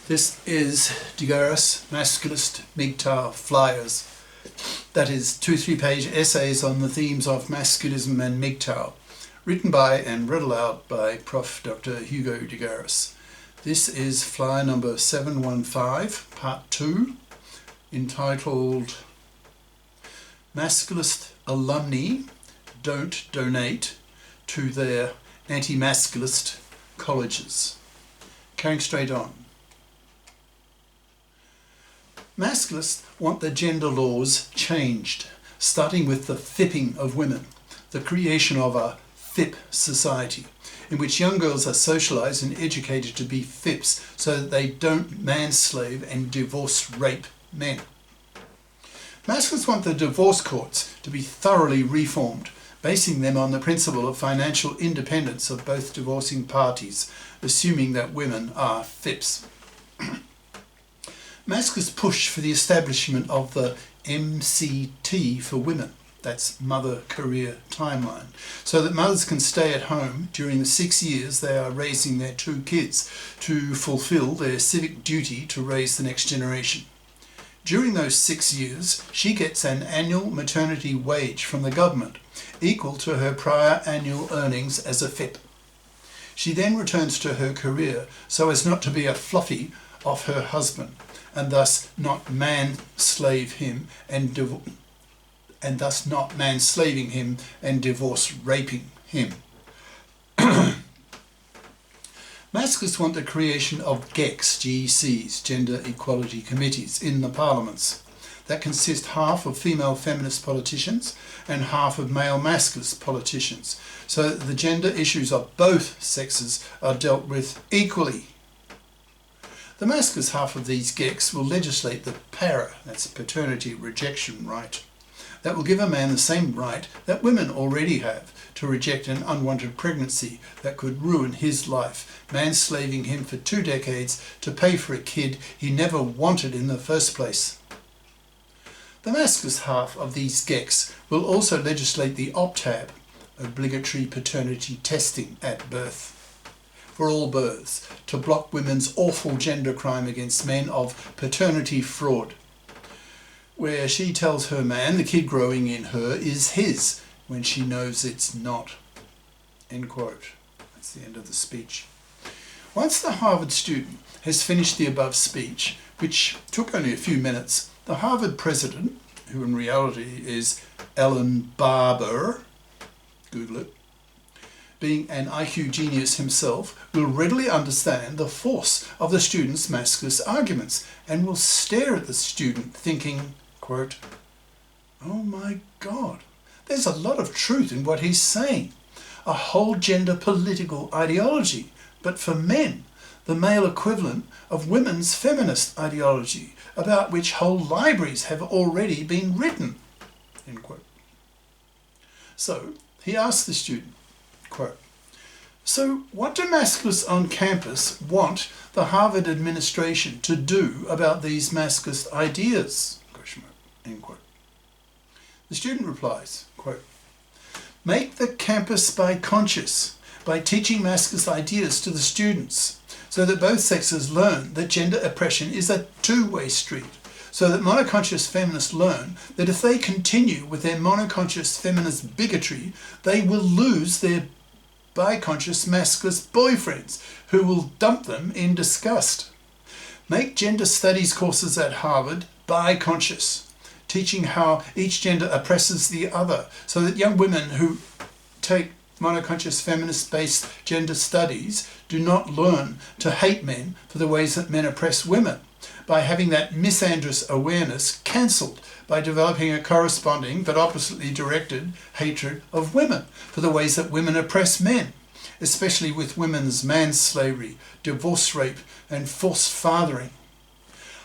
This is Garis, Masculist, MGTOW flyers. That is 2 3-page essays on the themes of Masculism and MGTOW, written by and read aloud by Prof. Dr. Hugo de Garis. This is flyer number 715, part 2, entitled Masculist Alumni Don't Donate to Their Anti-Masculist Colleges. Carrying straight on. Masculists want the gender laws changed, starting with the fipping of women, the creation of a FIP society, in which young girls are socialised and educated to be FIPs so that they don't manslave and divorce rape men. Masculists want the divorce courts to be thoroughly reformed, basing them on the principle of financial independence of both divorcing parties, assuming that women are FIPs. Masculists push for the establishment of the MCT for women, that's Mother Career Timeline, so that mothers can stay at home during the 6 years they are raising their 2 kids to fulfill their civic duty to raise the next generation. During those 6 years, she gets an annual maternity wage from the government, equal to her prior annual earnings as a FIP. She then returns to her career so as not to be a fluffy of her husband, and thus not manslaving him and divorce raping him. Masculists want the creation of GECs, Gender Equality Committees, in the parliaments that consist half of female feminist politicians and half of male masculist politicians, so that the gender issues of both sexes are dealt with equally. The masculist half of these GECs will legislate the PARA, that's paternity rejection right, that will give a man the same right that women already have to reject an unwanted pregnancy that could ruin his life, manslaving him for 2 decades to pay for a kid he never wanted in the first place. The masculist half of these GECs will also legislate the OPTAB, obligatory paternity testing at birth, for all births, to block women's awful gender crime against men of paternity fraud, where she tells her man the kid growing in her is his when she knows it's not. End quote. That's the end of the speech. Once the Harvard student has finished the above speech, which took only a few minutes, the Harvard president, who in reality is Alan Barber, Google it, being an IQ genius himself, will readily understand the force of the student's masculist arguments and will stare at the student thinking, quote, "Oh my God, there's a lot of truth in what he's saying. A whole gender political ideology, but for men, the male equivalent of women's feminist ideology, about which whole libraries have already been written." End quote. So he asked the student, quote, "So what do masculists on campus want the Harvard administration to do about these masculist ideas?" End quote. The student replies, quote, "Make the campus bi-conscious by teaching masculist ideas to the students so that both sexes learn that gender oppression is a two-way street, so that monoconscious feminists learn that if they continue with their monoconscious feminist bigotry, they will lose their bi-conscious masculist boyfriends who will dump them in disgust. Make gender studies courses at Harvard bi-conscious, teaching how each gender oppresses the other, so that young women who take monoconscious feminist-based gender studies do not learn to hate men for the ways that men oppress women, by having that misandrous awareness cancelled by developing a corresponding but oppositely directed hatred of women for the ways that women oppress men, especially with women's manslavery, divorce rape and forced fathering.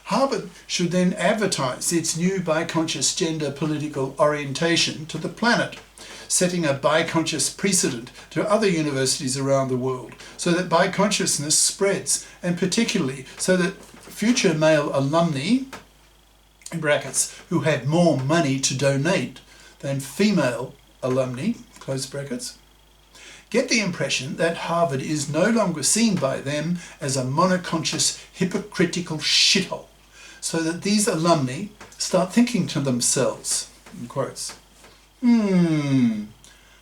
Harvard should then advertise its new bi-conscious gender political orientation to the planet, setting a bi-conscious precedent to other universities around the world, so that bi-consciousness spreads, and particularly so that future male alumni, in brackets, who have more money to donate than female alumni, close brackets, get the impression that Harvard is no longer seen by them as a monoconscious, hypocritical shithole, so that these alumni start thinking to themselves, in quotes,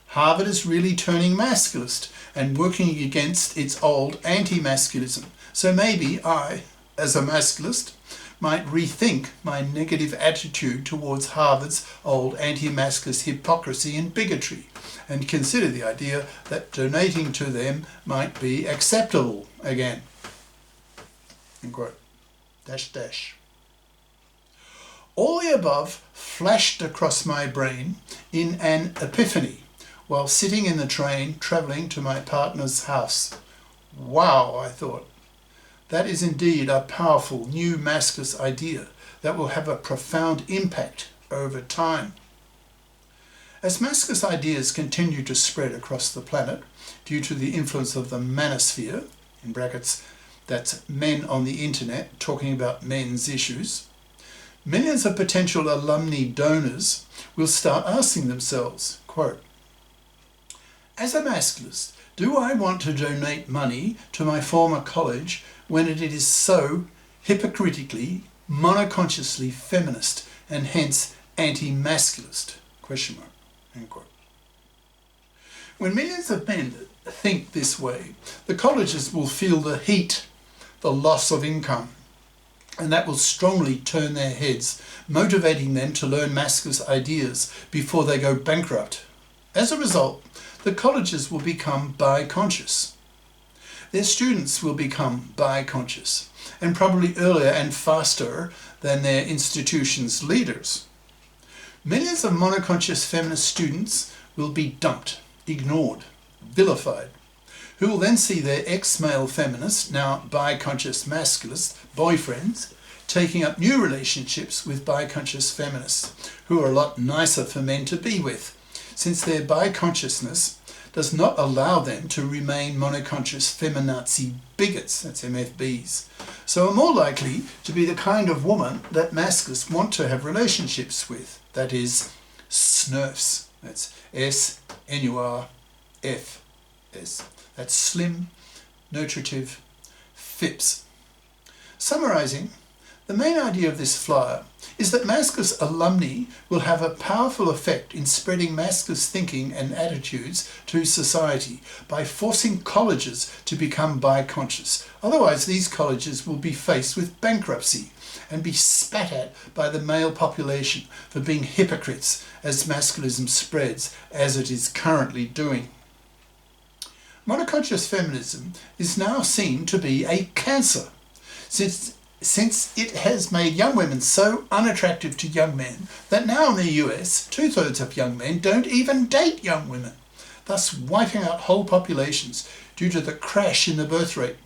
Harvard is really turning masculist and working against its old anti-masculism, so maybe I, as a masculist, might rethink my negative attitude towards Harvard's old anti-masculist hypocrisy and bigotry, and consider the idea that donating to them might be acceptable again. End quote. Dash dash. All the above flashed across my brain in an epiphany while sitting in the train travelling to my partner's house. Wow, I thought. That is indeed a powerful new masculist idea that will have a profound impact over time. As masculist ideas continue to spread across the planet due to the influence of the manosphere, in brackets, that's men on the internet talking about men's issues, millions of potential alumni donors will start asking themselves, quote, as a masculist, do I want to donate money to my former college when it is so hypocritically, monoconsciously feminist and hence anti-masculist? Question mark. End quote. When millions of men think this way, the colleges will feel the heat, the loss of income, and that will strongly turn their heads, motivating them to learn masculist ideas before they go bankrupt. As a result, the colleges will become bi-conscious. Their students will become bi-conscious, and probably earlier and faster than their institution's leaders. Millions of monoconscious feminist students will be dumped, ignored, vilified, who will then see their ex-male feminist, now bi-conscious masculist, boyfriends taking up new relationships with bi-conscious feminists, who are a lot nicer for men to be with, since their bi-consciousness does not allow them to remain monoconscious feminazi bigots, that's MFBs, so are more likely to be the kind of woman that masculists want to have relationships with, that is, snurfs, that's S-N-U-R-F-S, that's slim, nutritive, FIPS. Summarising, the main idea of this flyer is that masculist alumni will have a powerful effect in spreading masculist thinking and attitudes to society by forcing colleges to become bi-conscious. Otherwise, these colleges will be faced with bankruptcy and be spat at by the male population for being hypocrites as masculism spreads, as it is currently doing. Monoconscious feminism is now seen to be a cancer, since it has made young women so unattractive to young men that now in the US, 2/3 of young men don't even date young women, thus wiping out whole populations due to the crash in the birth rate.